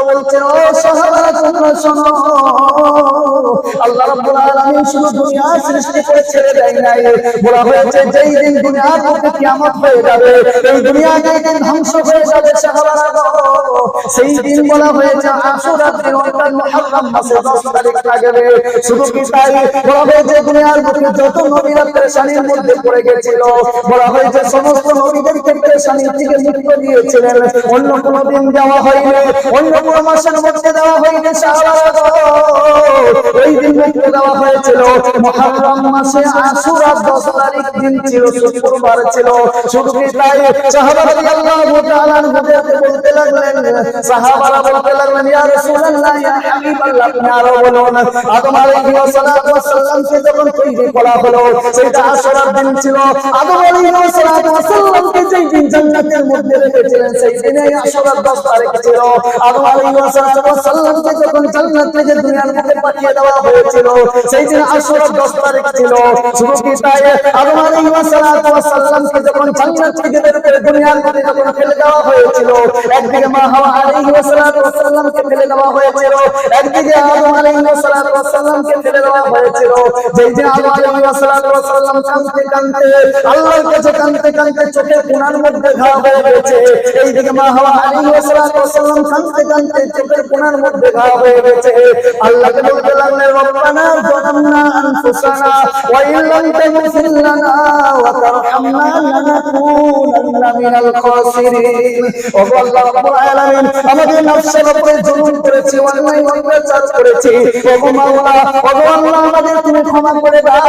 বলছেন, ও সাহাবারা তোমরা শোনো, আল্লাহ রাব্বুল আলামিন শুধু দুনিয়া সৃষ্টি করে ছেড়ে দেয় নাই। বলা হয়েছে যেই দিন দুনিয়ার মধ্যে কিয়ামত হয়ে যাবে, এই দুনিয়া যেই দিন ধ্বংস হয়ে যাবে সাহাবারা, সেই দিন বলা হয়েছে আশুরার দিন, অর্থাৎ মুহররম মাসের 10 তারিখ থাকবে। শুধু কি তাই, বলা হয়েছে দুনিয়ার মধ্যে যত নবীরা পেরেশানির মধ্যে পড়ে গেছিল, বলা হয়েছে সমস্ত নবীদেরকে পেরেশানি থেকে মুক্ত দিয়েছিলেন। অন্য কোনো দিন দেওয়া হয়নি, অন্য কোনো মাসের মধ্যে দেওয়া হয়নি সাহাবারা, ওই দিন মুক্ত দেওয়া হয়েছিল মুহররম মাসে আশুরা 10 তারিখ দিন ছিল, শুক্রবার ছিল। শুধু কি তাই, সাহাবারা রাদিয়াল্লাহু তাআলা বলতে লাগলেন, সাহাবারা বলতে লাগলেন, ইয়া রাসূলুল্লাহ, ইয়া হাবিবাল্লাহ, আপনি আরো বলুন, আদম আলাইহিস সালাতু ওয়াস সালামকে যখন তৈরি করা হলো সেটা আশুরার দিন ছিল। আদম আলাইহিস সালাতু ওয়াস সালামকে যেই দিন জান্নাতের মধ্যে রেখেছিলেন সেই দিনেই আশুরার 10 তারিখ ছিল। আদম আলাইহিস সালাতু ওয়াস সালামকে যখন জান্নাত থেকে দুনিয়ার মধ্যে পাঠিয়ে দেওয়া হয়েছিল সেই দিন আশুরার 10 তারিখ ছিল। শুধু কি তাই, আদম আলাইহিস সালাতু ওয়াস সালামকে যখন জান্নাত থেকে বের করে দুনিয়ার মধ্যে যখন ফেলে দেওয়া হয়েছিল, একদিকে মা হাওয়া আলাইহিস সালাতু ওয়াস সালামকে ফেলে দেওয়া হয়েছিল, একদিকে আদম আলাইহিস সালাতু ওয়াস সালামকে ফেলে দেওয়া হয়েছিল। যেই দিন আদম আলাইহিস সালাতু ওয়াস সালাম কাঁদতে কাঁদতে আল্লাহর কাছে কাঁদতে কাঁদতে চোখের কোণার মধ্যে ঘা হয়ে গেছে, এইদিকে মা হাওয়া আলাইহিস সালাতু ওয়াস সালাম কাঁদতে কাঁদতে চোখের কোণার মধ্যে ঘা হয়ে গেছে। আল্লাহকে বলতে লাগলেন, রব্বানা যালামনা আনফুসানা ওয়া ইল্লাম তাগফির লানা ওয়া তারহামনা লানাকুনান্না মিনাল খাসিরিন। ও আল্লাহ রাব্বুল আলামিন, আমাদের নফসের উপরে জুলুম করেছি, অন্যায় অত্যাচার করেছি, ও মাওলা, ও আল্লাহ, আমাদের তুমি ক্ষমা করে দাও।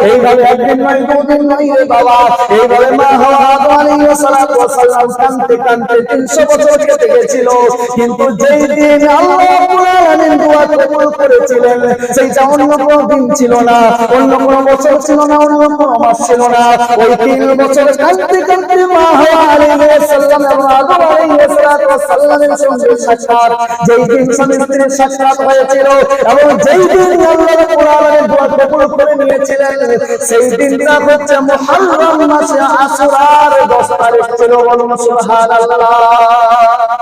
এইভাবে একদিন নয়, দুদিন নয় রে বাবা, এইভাবে মা হাওয়া আদম আলাইহিস সালাতু ওয়াস সালাম কাঁদতে কাঁদতে 300 বছর কেটে গেছিল। কিন্তু যেই দিন আল্লাহ রাব্বুল আলামিন দোয়া কবুল করেছিলেন সেইটা অন্য কোনো দিন ছিল না, অন্য কোনো বছর ছিল না, অন্য কোনো মাস ছিল না। ওই 3 বছর কাঁদতে কাঁদতে মা হাওয়া আলাইহিস সালাম এবং আদম আলাইহিস সালাতু ওয়াস সালামের সঙ্গে সাক্ষাৎ, যেই দিন স্বামী স্ত্রীর সাক্ষাৎ হয়েছিল এবং যেই দিন আল্লাহ রাব্বুল আলামিন দোয়া কবুল করে নিয়েছিলেন সেই দিনটা হচ্ছে মুহররম মাসে আশুরার 10 তারিখ ছিল। বলুন সুবহানাল্লাহ।